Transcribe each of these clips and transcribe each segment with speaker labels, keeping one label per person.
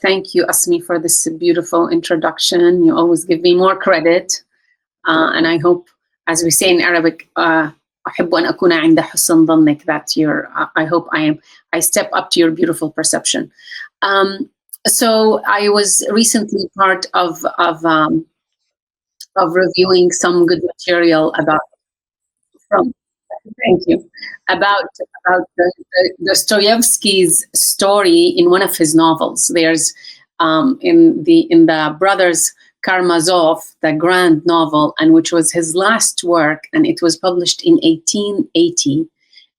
Speaker 1: Thank you, Asmi, for this beautiful introduction. You always give me more credit. And I hope, as we say in Arabic, أحب أن أكون عند حسن ظنك, that I hope I step up to your beautiful perception. So I was recently part of reviewing some good material from thank you about Dostoevsky's story in one of his novels. There's in the Brothers Karamazov, the grand novel, and which was his last work, and it was published in 1880.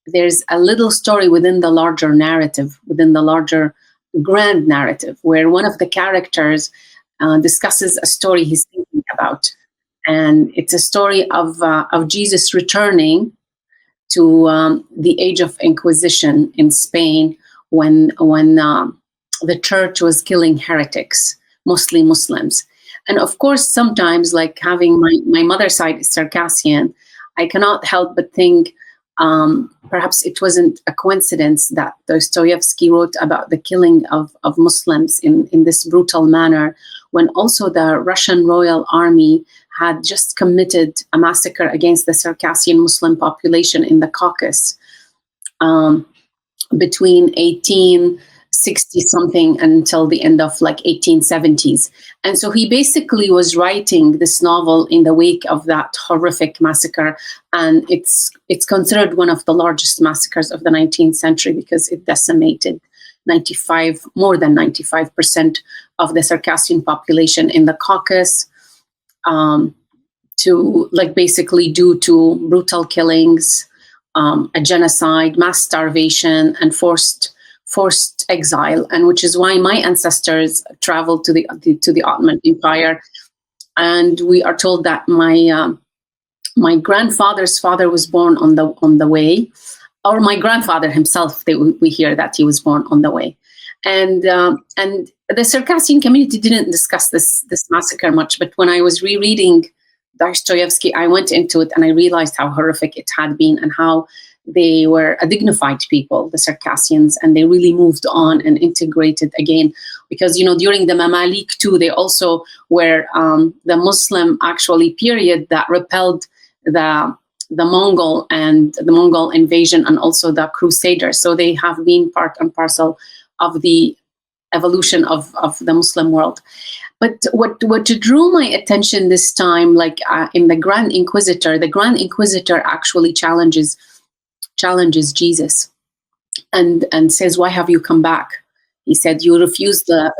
Speaker 1: There's a little story within the larger narrative, within the larger grand narrative, where one of the characters discusses a story he's thinking about, and it's a story of Jesus returning to the age of Inquisition in Spain, when the church was killing heretics, mostly Muslims. And of course, sometimes, like having my mother's side is Circassian, I cannot help but think perhaps it wasn't a coincidence that Dostoevsky wrote about the killing of Muslims in this brutal manner, when also the Russian Royal Army had just committed a massacre against the Circassian Muslim population in the Caucasus between 1860-something until the end of 1870s. And so he basically was writing this novel in the wake of that horrific massacre. And it's considered one of the largest massacres of the 19th century because it decimated more than 95% of the Circassian population in the Caucasus, basically due to brutal killings, a genocide, mass starvation, and forced exile, and which is why my ancestors traveled to the Ottoman Empire. And we are told that my grandfather's father was born on the way, or my grandfather himself. We hear that he was born on the way, and the Circassian community didn't discuss this massacre much. But when I was rereading Dostoevsky, I went into it and I realized how horrific it had been and how they were a dignified people, the Circassians, and they really moved on and integrated again. Because, during the Mamalik too, they also were the Muslim actually period that repelled the Mongol and the Mongol invasion and also the Crusaders. So they have been part and parcel of the evolution of the Muslim world. But what drew my attention this time, in the Grand Inquisitor actually challenges Jesus and says, "Why have you come back?" He said, "You refused the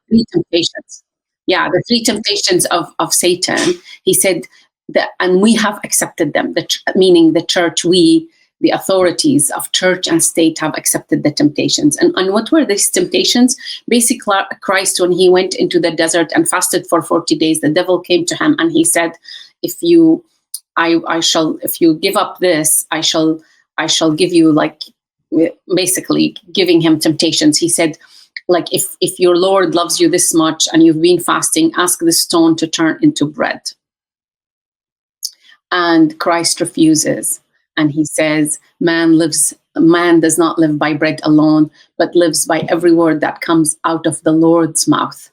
Speaker 1: three temptations." Yeah, the three temptations of Satan. He said that, and we have accepted them. Meaning the church, the authorities of church and state have accepted the temptations. And what were these temptations? Basically, Christ, when he went into the desert and fasted for 40 days, the devil came to him and he said, if you give up this, I shall give you, basically giving him temptations. He said, if your Lord loves you this much and you've been fasting, ask the stone to turn into bread. And Christ refuses. And he says, man does not live by bread alone, but lives by every word that comes out of the Lord's mouth.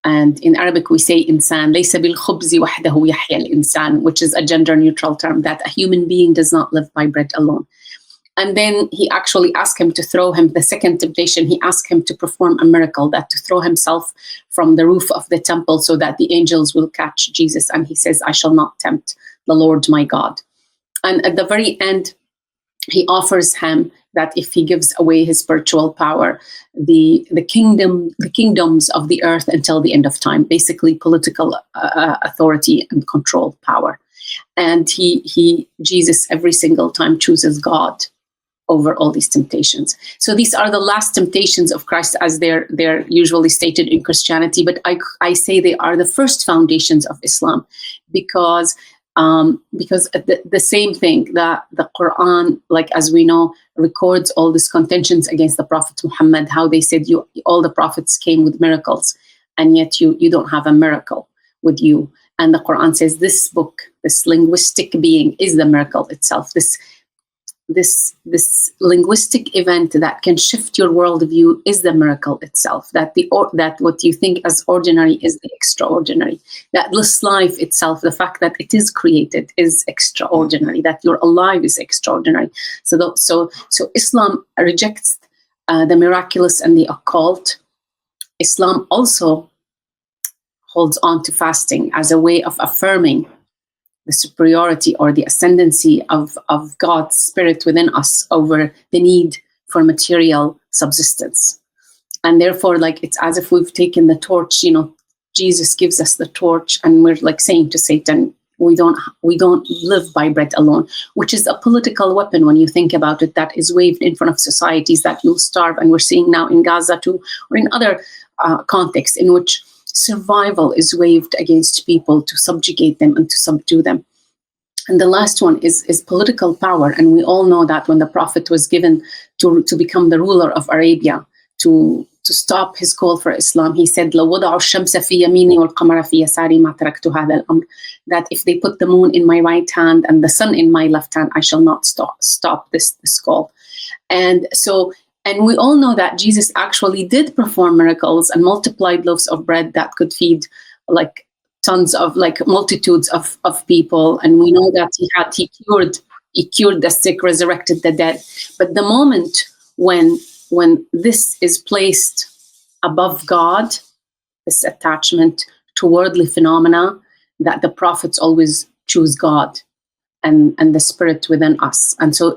Speaker 1: And in Arabic, we say insan, ليس بالخبز وحده يحيى الإنسان, which is a gender-neutral term, that a human being does not live by bread alone. And then he actually asked him to throw him, the second temptation, he asked him to perform a miracle, that to throw himself from the roof of the temple so that the angels will catch Jesus. And he says, I shall not tempt the Lord my God. And at the very end, he offers him that if he gives away his spiritual power, the kingdoms of the earth until the end of time, basically political authority and control power. And Jesus every single time chooses God over all these temptations. So these are the last temptations of Christ, as they're usually stated in Christianity. But I say they are the first foundations of Islam, because the same thing, that the Quran, as we know, records all these contentions against the Prophet Muhammad, how they said all the prophets came with miracles, and yet you don't have a miracle with you. And the Quran says this book, this linguistic being, is the miracle itself. this linguistic event that can shift your worldview is the miracle itself. That that what you think as ordinary is the extraordinary. That this life itself, the fact that it is created, is extraordinary. That you're alive is extraordinary. So Islam rejects the miraculous and the occult. Islam also holds on to fasting as a way of affirming the superiority or the ascendancy of God's spirit within us over the need for material subsistence. And therefore, like, it's as if we've taken the torch, Jesus gives us the torch, and we're like saying to Satan, we don't live by bread alone, which is a political weapon when you think about it, that is waved in front of societies that you'll starve. And we're seeing now in Gaza too, or in other contexts in which survival is waved against people to subjugate them and to subdue them. And the last one is political power. And we all know that when the Prophet was given to become the ruler of Arabia, to stop his call for Islam, he said, لو وضعوا الشمس في يميني والقمر في يساري ما تركت هذا الأمر. That if they put the moon in my right hand and the sun in my left hand, I shall not stop this call. And we all know that Jesus actually did perform miracles and multiplied loaves of bread that could feed like tons of, like, multitudes of people. And we know that he cured the sick, resurrected the dead. But the moment when this is placed above God, this attachment to worldly phenomena, that the prophets always choose God and the spirit within us. And so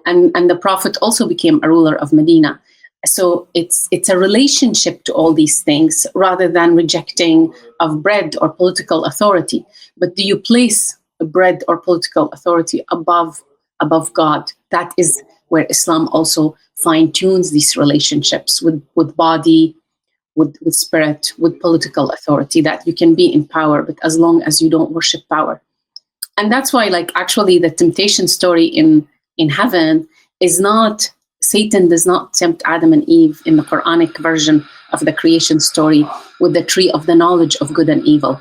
Speaker 1: and the Prophet also became a ruler of Medina. So it's a relationship to all these things rather than rejecting of bread or political authority. But do you place bread or political authority above God? That is where Islam also fine-tunes these relationships with body, with spirit, with political authority, that you can be in power, but as long as you don't worship power. And that's why, like, actually the temptation story in heaven is not, Satan does not tempt Adam and Eve in the Quranic version of the creation story with the tree of the knowledge of good and evil.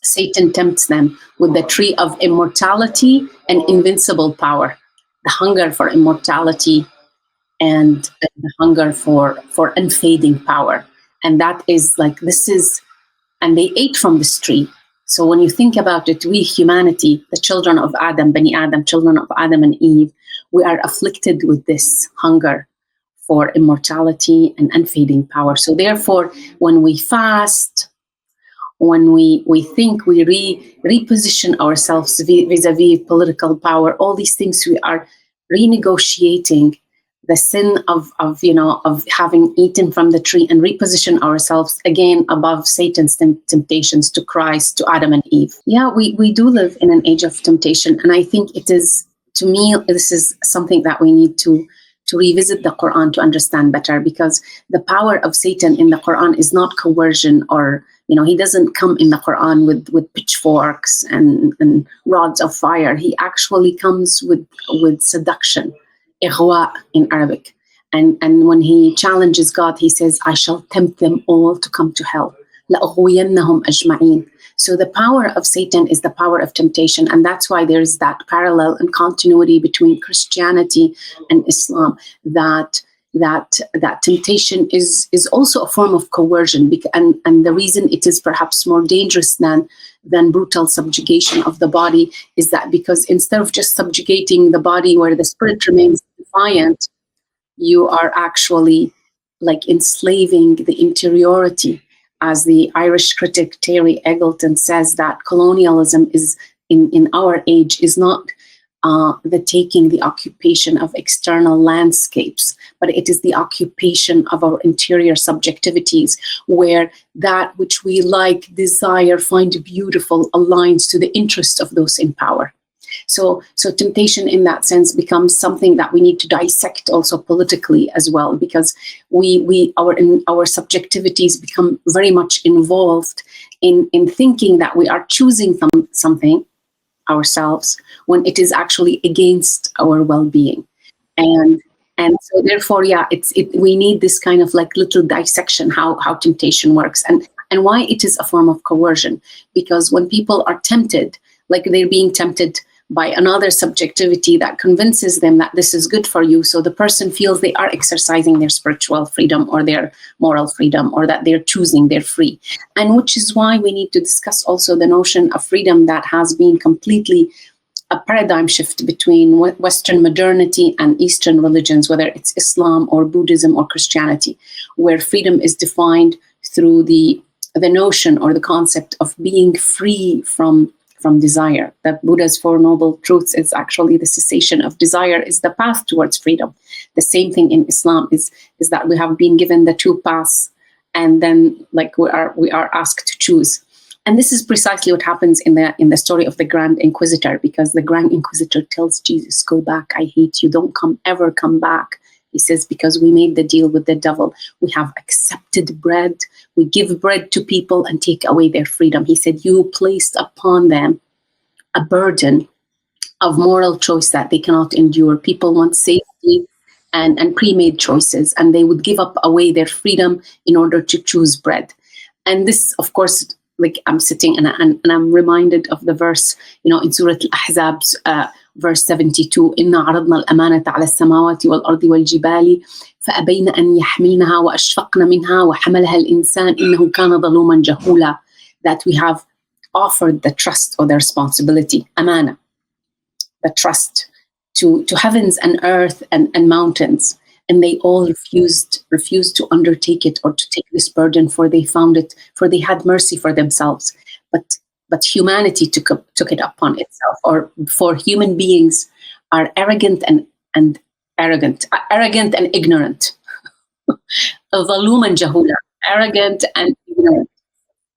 Speaker 1: Satan tempts them with the tree of immortality and invincible power, the hunger for immortality and the hunger for unfading power. And that is like, and they ate from this tree. So when you think about it, we, humanity, the children of Adam, Bani Adam, children of Adam and Eve, we are afflicted with this hunger for immortality and unfading power. So therefore, when we fast, when we think, we reposition ourselves vis-a-vis political power, all these things, we are renegotiating the sin of having eaten from the tree, and reposition ourselves again above Satan's temptations to Christ, to Adam and Eve. Yeah, we do live in an age of temptation. And I think it is, to me, this is something that we need to revisit the Quran to understand better, because the power of Satan in the Quran is not coercion, or, he doesn't come in the Quran with pitchforks and rods of fire. He actually comes with seduction, ighwa in Arabic. And when he challenges God, he says, I shall tempt them all to come to hell. لَأُغْوِيَنَّهُمْ أَجْمَعِينَ. So the power of Satan is the power of temptation. And that's why there's that parallel and continuity between Christianity and Islam, that temptation is also a form of coercion. And the reason it is perhaps more dangerous than brutal subjugation of the body is that because instead of just subjugating the body where the spirit remains defiant, you are actually like enslaving the interiority. As the Irish critic Terry Eggleton says, that colonialism is in our age is not the occupation of external landscapes, but it is the occupation of our interior subjectivities, where that which we like, desire, find beautiful aligns to the interest of those in power. So temptation in that sense becomes something that we need to dissect also politically as well, because our subjectivities become very much involved in thinking that we are choosing something ourselves when it is actually against our well-being. And so therefore, we need this kind of like little dissection how temptation works and why it is a form of coercion. Because when people are tempted, like they're being tempted by another subjectivity that convinces them that this is good for you. So the person feels they are exercising their spiritual freedom or their moral freedom, or that they're choosing, they're free. And which is why we need to discuss also the notion of freedom that has been completely a paradigm shift between Western modernity and Eastern religions, whether it's Islam or Buddhism or Christianity, where freedom is defined through the notion or the concept of being free from desire. That Buddha's Four Noble Truths is actually the cessation of desire is the path towards freedom. The same thing in Islam is that we have been given the two paths, and then like we are asked to choose. And this is precisely what happens in the story of the Grand Inquisitor, because the Grand Inquisitor tells Jesus, "Go back, I hate you, don't ever come back." He says, because we made the deal with the devil. We have accepted bread. We give bread to people and take away their freedom. He said, you placed upon them a burden of moral choice that they cannot endure. People want safety and pre-made choices, and they would give up away their freedom in order to choose bread. And this, of course, like I'm sitting and I'm reminded of the verse, in Surah Al-Ahzab, verse 72, إِنَّا عَرَضْنَا الْأَمَانَةَ عَلَى السَّمَاوَاتِ وَالْأَرْضِ وَالْجِبَالِ فَأَبَيْنَ أَنْ يَحْمِلْنَهَا وَأَشْفَقْنَ مِنْهَا وَحَمَلَهَا الْإِنسَانُ إِنَّهُ كَانَ ظَلُومًا جَهُولًا. That we have offered the trust or the responsibility, amana, the trust to heavens and earth and mountains, and they all refused to undertake it or to take this burden, for they had mercy for themselves. But humanity took it upon itself, or for human beings are arrogant and ignorant. ظلوما جهولا, arrogant and ignorant.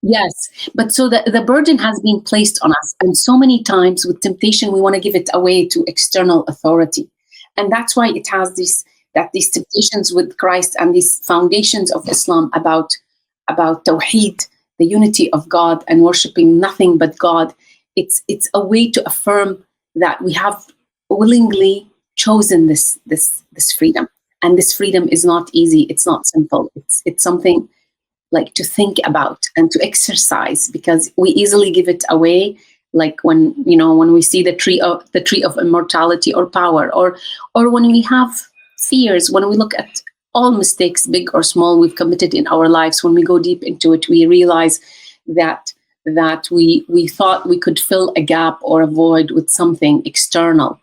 Speaker 1: Yes, but so the burden has been placed on us, and so many times with temptation we want to give it away to external authority, and that's why it has these temptations with Christ and these foundations of Islam about Tawheed, the unity of God and worshiping nothing but God. It's a way to affirm that we have willingly chosen this freedom, and this freedom is not easy. It's not simple. It's something like to think about and to exercise, because we easily give it away. Like when we see the tree of immortality or power, or when we have fears, when we look at all mistakes, big or small, we've committed in our lives, when we go deep into it, we realize that we thought we could fill a gap or a void with something external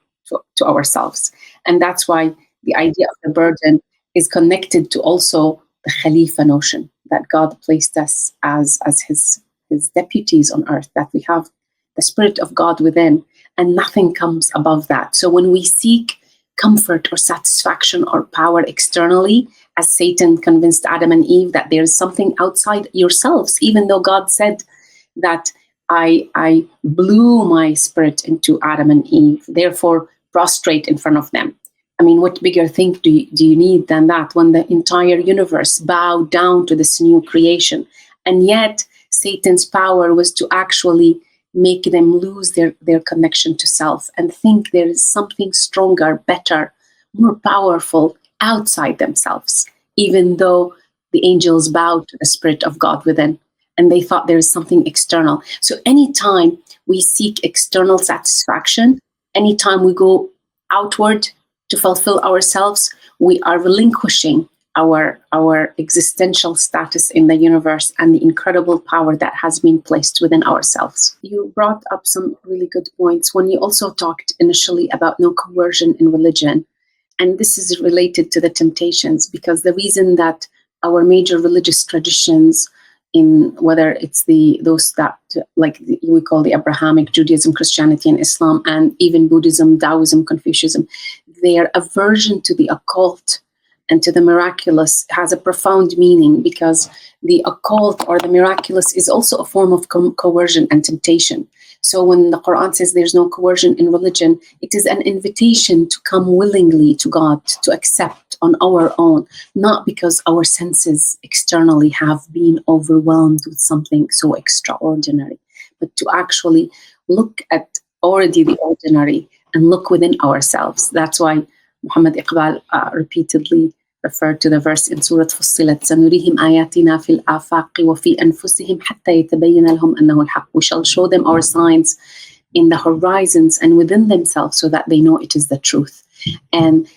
Speaker 1: to ourselves. And that's why the idea of the burden is connected to also the Khalifa notion, that God placed us as his deputies on earth, that we have the Spirit of God within, and nothing comes above that. So when we seek comfort or satisfaction or power externally, as Satan convinced Adam and Eve that there's something outside yourselves, even though God said that I blew my spirit into Adam and Eve, therefore prostrate in front of them. I mean, what bigger thing do you need than that, when the entire universe bowed down to this new creation? And yet Satan's power was to actually make them lose their connection to self and think there is something stronger, better, more powerful outside themselves, even though the angels bowed to the Spirit of God within, and they thought there is something external. So anytime we seek external satisfaction, anytime we go outward to fulfill ourselves, we are relinquishing our existential status in the universe and the incredible power that has been placed within ourselves. You brought up some really good points when you also talked initially about no coercion in religion. And this is related to the temptations, because the reason that our major religious traditions, in whether it's those that we call the Abrahamic, Judaism, Christianity, and Islam, and even Buddhism, Taoism, Confucianism, their aversion to the occult and to the miraculous has a profound meaning, because the occult or the miraculous is also a form of coercion and temptation. So when the Quran says there's no coercion in religion, it is an invitation to come willingly to God, to accept on our own, not because our senses externally have been overwhelmed with something so extraordinary, but to actually look at already the ordinary and look within ourselves. That's why Muhammad Iqbal repeatedly referred to the verse in Surah Fussilat, سَنُرِيهِمْ آيَاتِنَا فِي الْآفَاقِ وَفِي أَنفُسِهِمْ حَتَّى يَتَبَيَّنَ لَهُمْ أَنَّهُ الْحَقُّ. We shall show them our signs in the horizons and within themselves, so that they know it is the truth. And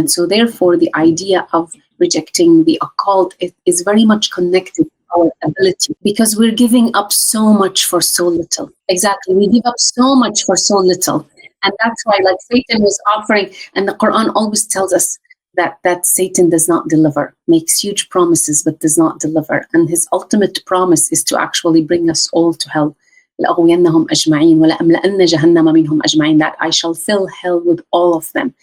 Speaker 1: so therefore the idea of rejecting the occult is very much connected to our ability, because we're giving up so much for so little. Exactly, we give up so much for so little. And that's why, like, Satan was offering, and the Quran always tells us that Satan does not deliver, makes huge promises but does not deliver. And his ultimate promise is to actually bring us all to hell. لأغوينهم أجمعين ولأملأن جهنم منهم أجمعين, that I shall fill hell with all of them.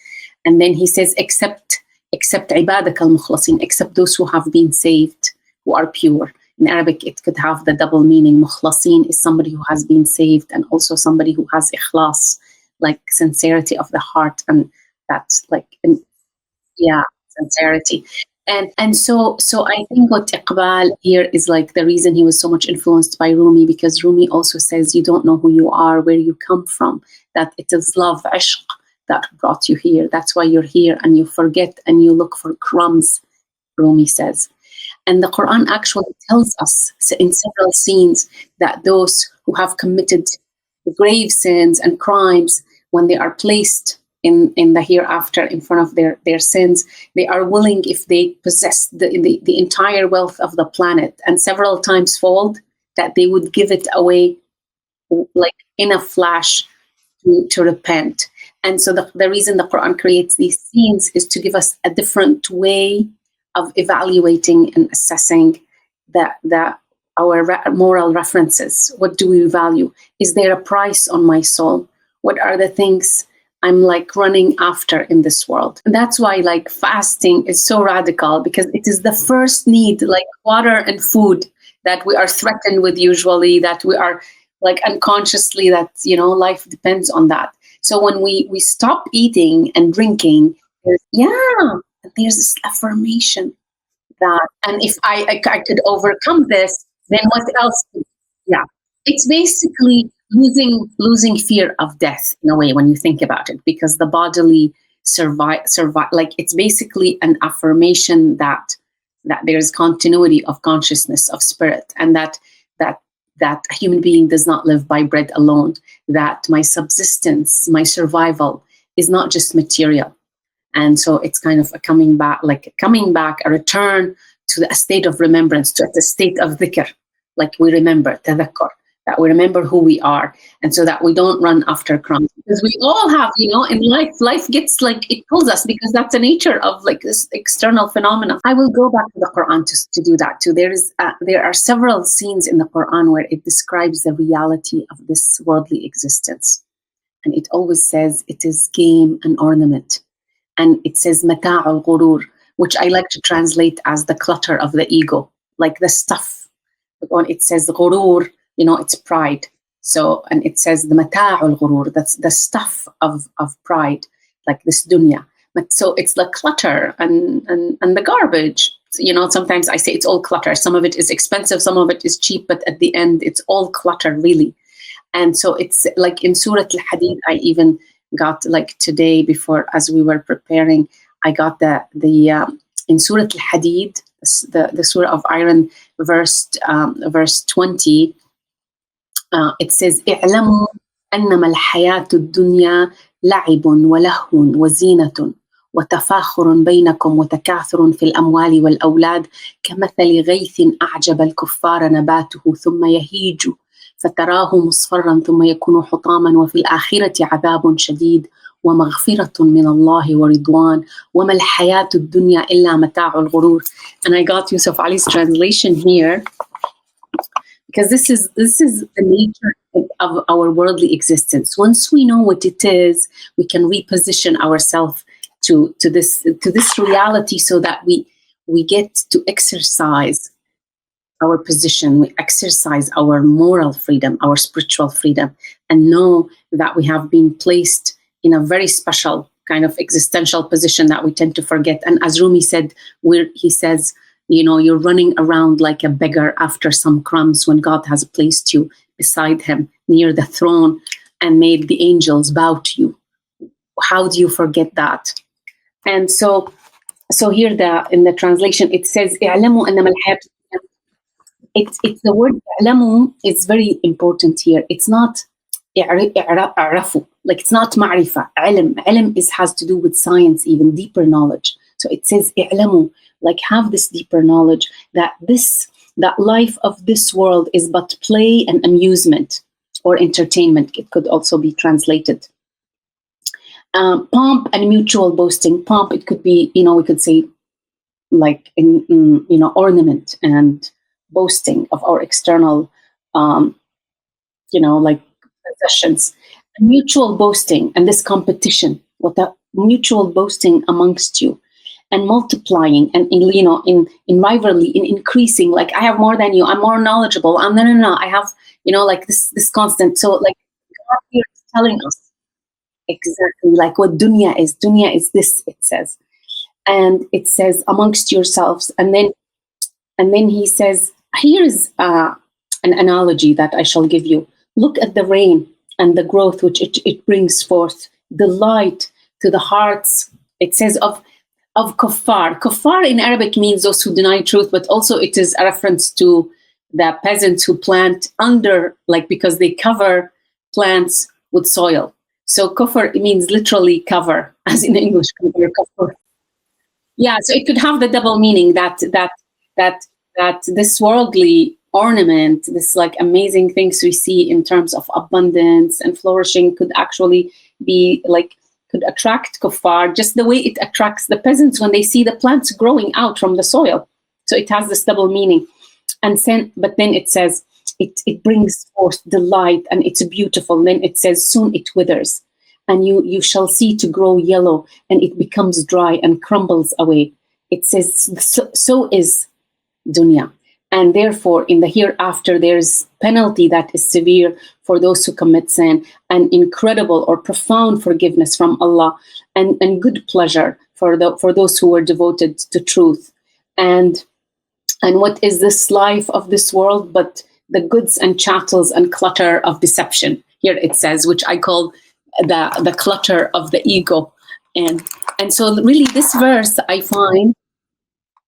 Speaker 1: And then he says, except عبادك المخلصين, except those who have been saved, who are pure. In Arabic, it could have the double meaning. Mukhlasin is somebody who has been saved, and also somebody who has ikhlas, like sincerity of the heart, and that's like, sincerity. And so I think what Iqbal here is like the reason he was so much influenced by Rumi, because Rumi also says you don't know who you are, where you come from, that it is love, ishq, that brought you here. That's why you're here, and you forget and you look for crumbs, Rumi says. And the Quran actually tells us in several scenes that those who have committed grave sins and crimes, when they are placed in the hereafter in front of their sins, they are willing, if they possess the entire wealth of the planet and several times fold, that they would give it away like in a flash to repent. And so the reason the Quran creates these scenes is to give us a different way of evaluating and assessing our moral references. What do we value? Is there a price on my soul? What are the things I'm like running after in this world? And that's why like fasting is so radical, because it is the first need, like water and food, that we are threatened with usually, that we are like unconsciously, that, you know, life depends on that. So when we stop eating and drinking, there's this affirmation that, and if I could overcome this, then what else? Yeah, it's basically losing fear of death in a way when you think about it, because the bodily survive. Like it's basically an affirmation that there's continuity of consciousness, of spirit, and that a human being does not live by bread alone. That my subsistence, my survival, is not just material. And so it's kind of a coming back, a return to a state of remembrance, to a state of dhikr, like we remember, tadhakkar, that we remember who we are, and so that we don't run after crumbs. Because we all have, you know, in life gets like, it pulls us, because that's the nature of like this external phenomena. I will go back to the Quran to do that too. There are several scenes in the Quran where it describes the reality of this worldly existence. And it always says it is game and ornament. And it says mata' al-ghurur, which I like to translate as the clutter of the ego, like the stuff. When it says ghurur, you know, it's pride. So, and it says the mata' al-ghurur, that's the stuff of pride, like this dunya. But so it's the clutter and the garbage. You know, sometimes I say it's all clutter. Some of it is expensive, some of it is cheap, but at the end, it's all clutter, really. And so it's like in Surah Al-Hadid, I even got like today, before, as we were preparing, I got the in Surah Al-Hadid, the Surah of Iron, verse 20, it says, اعلموا أنما الحياة الدنيا لعب ولهو وزينة وتفاخر بينكم وتكاثر في الأموال والأولاد كمثل غيث أعجب الكفار نباته ثم يهيج فتراه مصفرا ثم يكون حطاما وفي الآخرة عذاب شديد ومغفرة من الله ورضوان وما الحياة الدنيا إلا متاع الغرور. And I got Yusuf Ali's translation here, because this is the nature of our worldly existence. Once we know what it is, we can reposition ourselves to this reality, so that we get to exercise our position, we exercise our moral freedom, our spiritual freedom, and know that we have been placed in a very special kind of existential position that we tend to forget. And as Rumi said, he says, you know, you're running around like a beggar after some crumbs, when God has placed you beside him near the throne and made the angels bow to you. How do you forget that? And so here in the translation, it says, اعلموا أنما الحياة. It's the word "alamu" is very important here. It's not اعرفوا. Like it's not ma'rifa. Ilm has to do with science, even deeper knowledge. So it says i'lamu, like have this deeper knowledge that that life of this world is but play and amusement or entertainment. It could also be translated. Pomp and mutual boasting. Pomp, it could be, we could say like in ornament and boasting of our external, like possessions. Mutual boasting and this competition, what that mutual boasting amongst you, and multiplying and in rivalry, in increasing, like I have more than you, I'm more knowledgeable, I'm no, I have, like this constant. So like God here is telling us exactly like what dunya is. Dunya is this, it says. And it says amongst yourselves. And then he says, here is an analogy that I shall give you. Look at the rain and the growth which it brings forth, delight to the hearts. It says of kuffar. Kuffar in Arabic means those who deny truth, but also it is a reference to the peasants who plant under, like because they cover plants with soil. So kufr, it means literally cover, as in English, cover. Yeah, so it could have the double meaning that this worldly ornament, this like amazing things we see in terms of abundance and flourishing, could actually be like, could attract kuffar just the way it attracts the peasants when they see the plants growing out from the soil. So it has this double meaning. But then it says it brings forth delight and it's beautiful. And then it says soon it withers, and you shall see to grow yellow, and it becomes dry and crumbles away. It says so is dunya. And therefore, in the hereafter, there's penalty that is severe for those who commit sin, and incredible or profound forgiveness from Allah, and good pleasure for those who were devoted to truth. And what is this life of this world but the goods and chattels and clutter of deception? Here it says, which I call the clutter of the ego. And so really this verse, I find,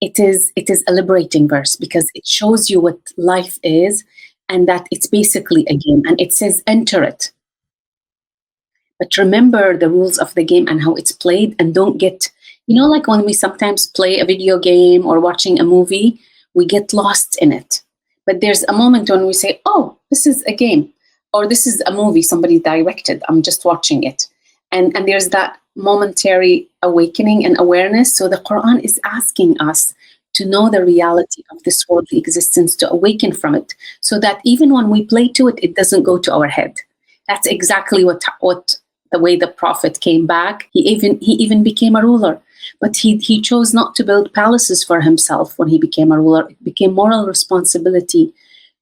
Speaker 1: it is a liberating verse, because it shows you what life is, and that it's basically a game. And it says, enter it, but remember the rules of the game and how it's played, and don't get, like when we sometimes play a video game or watching a movie, we get lost in it. But there's a moment when we say, oh, this is a game, or this is a movie somebody directed, I'm just watching it. And there's that momentary awakening and awareness. So the Quran is asking us to know the reality of this worldly existence, to awaken from it, so that even when we play to it, it doesn't go to our head. That's exactly what the way the Prophet came back. He even became a ruler, but he chose not to build palaces for himself when he became a ruler. It became moral responsibility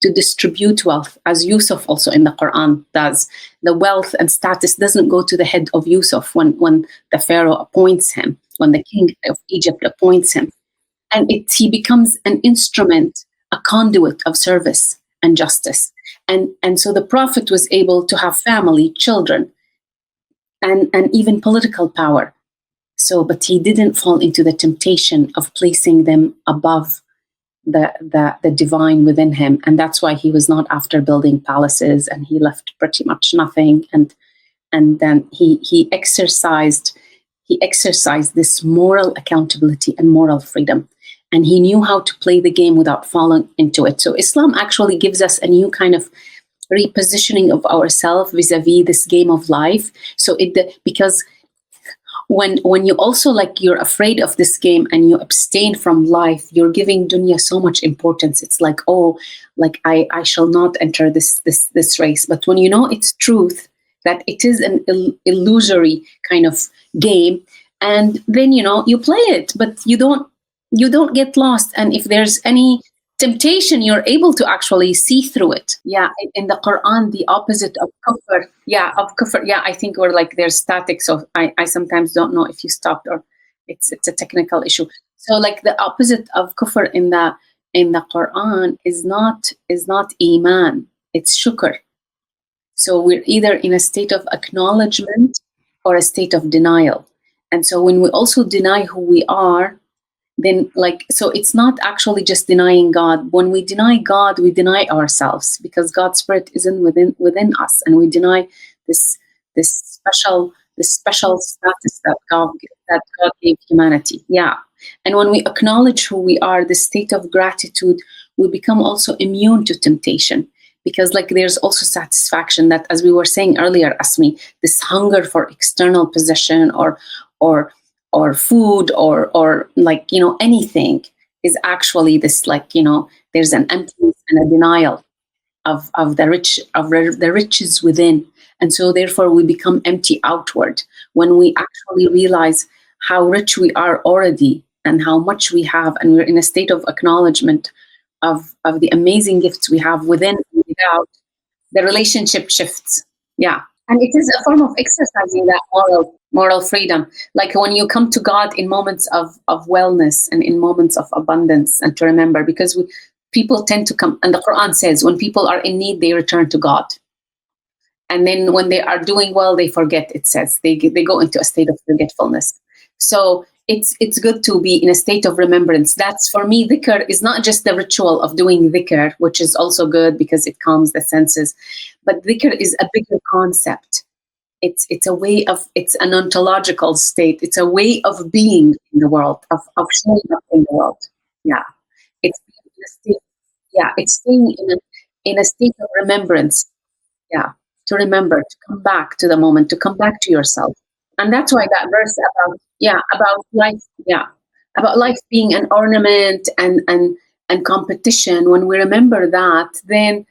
Speaker 1: to distribute wealth, as Yusuf also in the Quran does. The wealth and status doesn't go to the head of Yusuf when the Pharaoh appoints him, when the king of Egypt appoints him. And he becomes an instrument, a conduit of service and justice. And so the Prophet was able to have family, children, and even political power. So, but he didn't fall into the temptation of placing them above the divine within him. And that's why he was not after building palaces, and he left pretty much nothing. And then he exercised this moral accountability and moral freedom. And he knew how to play the game without falling into it. So Islam actually gives us a new kind of repositioning of ourselves vis-a-vis this game of life. So because when you also, like, you're afraid of this game and you abstain from life, you're giving dunya so much importance. It's like, oh, like I shall not enter this race. But when you know it's truth, that it is an illusory kind of game, and then you play it, but you don't get lost. And if there's any temptation, you're able to actually see through it. Yeah, in the Quran, the opposite of kufr. Yeah, I think we're like, there's static, so I sometimes don't know if you stopped or it's a technical issue. So like the opposite of kufr in the Quran is not iman, it's shukr. So we're either in a state of acknowledgement or a state of denial. And so when we also deny who we are, then like, so it's not actually just denying God. When we deny God, we deny ourselves, because God's spirit isn't within us, and we deny this this special status that God gave humanity. Yeah. And when we acknowledge who we are, the state of gratitude, we become also immune to temptation, because like there's also satisfaction that, as we were saying earlier, Asmi, this hunger for external possession or or food or like, you know, anything, is actually this, like, you know, there's an emptiness and a denial of the riches within. And so therefore we become empty outward, when we actually realize how rich we are already and how much we have, and we're in a state of acknowledgement of the amazing gifts we have within and without. The relationship shifts. Yeah. And it is a form of exercising that moral freedom. Like when you come to God in moments of wellness and in moments of abundance, and to remember, because people tend to come, and the Quran says when people are in need, they return to God. And then when they are doing well, they forget, it says. They go into a state of forgetfulness. So it's good to be in a state of remembrance. That's, for me, dhikr is not just the ritual of doing dhikr, which is also good because it calms the senses, but dhikr is a bigger concept. It's a way of, it's an ontological state. It's a way of being in the world, of showing up in the world. Yeah. It's being in a state, yeah, it's staying in a state of remembrance. Yeah. To remember, to come back to the moment, to come back to yourself. And that's why that verse about, yeah, about life, yeah, about life being an ornament and competition, when we remember that, then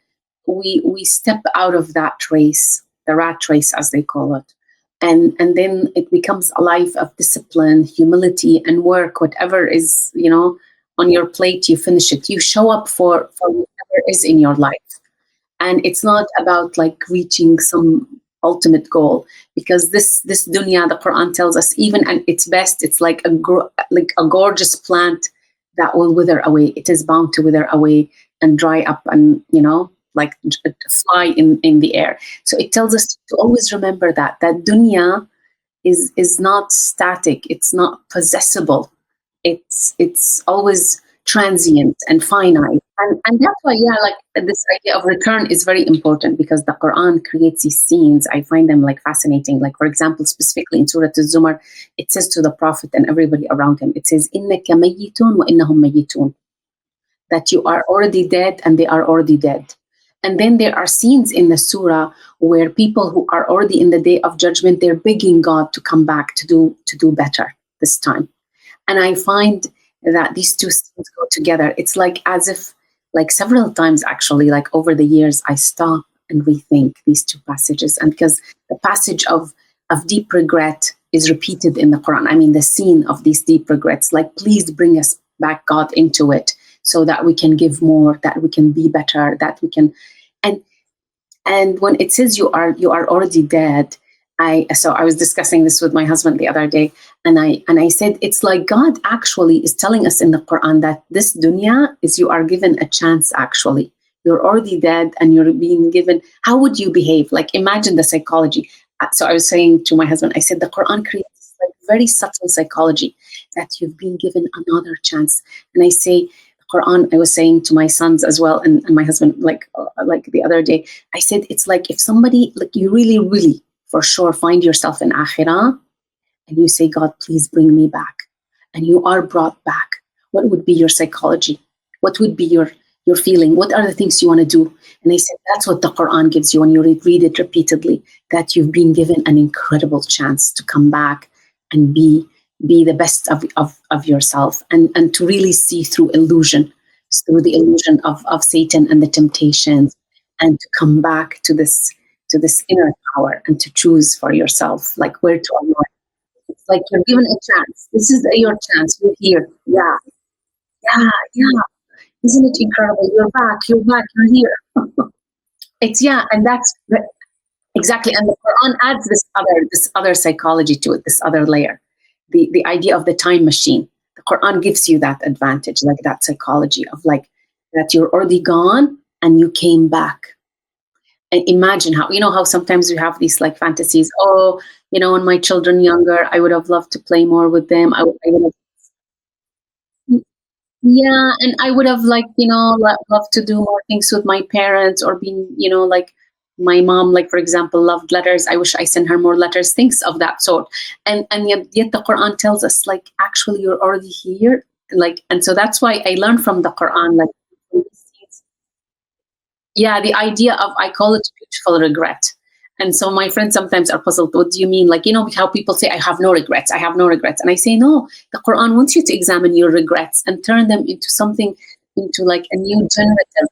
Speaker 1: we step out of that race, the rat race as they call it. And then it becomes a life of discipline, humility, and work. Whatever is, you know, on your plate, you finish it. You show up for whatever is in your life. And it's not about like reaching some ultimate goal, because this dunya, the Quran tells us, even at its best, it's like a gorgeous plant that will wither away. It is bound to wither away and dry up, and, you know, like fly in the air. So it tells us to always remember that dunya is not static. It's not possessible. It's always transient and finite. And that's why, yeah, like this idea of return is very important, because the Quran creates these scenes. I find them like fascinating. Like, for example, specifically in Surah Al-Zumar, it says to the Prophet and everybody around him, it says, إِنَّكَ مَيِّتٌ وَإِنَّهُمْ مَيِّتُونَ, that you are already dead and they are already dead. And then there are scenes in the surah where people who are already in the day of judgment, they're begging God to come back to do better this time. And I find that these two things go together. It's like as if, like several times actually, like over the years, I stop and rethink these two passages. And because the passage of deep regret is repeated in the Quran, I mean, the scene of these deep regrets, like, please bring us back, God, into it, so that we can give more, that we can be better, that we can, and when it says you are already dead, so I was discussing this with my husband the other day, and I said, it's like God actually is telling us in the Quran that this dunya is, you are given a chance. Actually, you're already dead and you're being given, how would you behave? Like, imagine the psychology. So I was saying to my husband, I said, the Quran creates like very subtle psychology, that you've been given another chance. And I say, Quran, I was saying to my sons as well, and my husband, like the other day, I said, it's like if somebody, like, you really, really for sure find yourself in Akhirah, and you say, God, please bring me back, and you are brought back, what would be your psychology? What would be your feeling? What are the things you want to do? And I said, that's what the Quran gives you when you read it repeatedly, that you've been given an incredible chance to come back and be the best of yourself, and to really see through the illusion of Satan and the temptations, and to come back to this inner power, and to choose for yourself, like, where to align. It's like you're given a chance. This is your chance. You're here. Yeah, yeah. Isn't it incredible? You're back. You're here. It's, yeah, and that's exactly. And the Quran adds this other psychology to it, this other layer. The idea of the time machine. The Quran gives you that advantage, like that psychology of, like, that you're already gone and you came back. And imagine how sometimes we have these like fantasies. Oh, when my children younger, I would have loved to play more with them. I would have, Yeah, and I would have like, loved to do more things with my parents, or being, like my mom, like for example, loved letters. I wish I sent her more letters, things of that sort. And yet the Quran tells us like actually you're already here. Like, and so that's why I learned from the Quran, like, yeah, the idea of, I call it beautiful regret. And so my friends sometimes are puzzled. What do you mean? Like, how people say, I have no regrets, I have no regrets. And I say, no, the Quran wants you to examine your regrets and turn them into something, into like a new generative.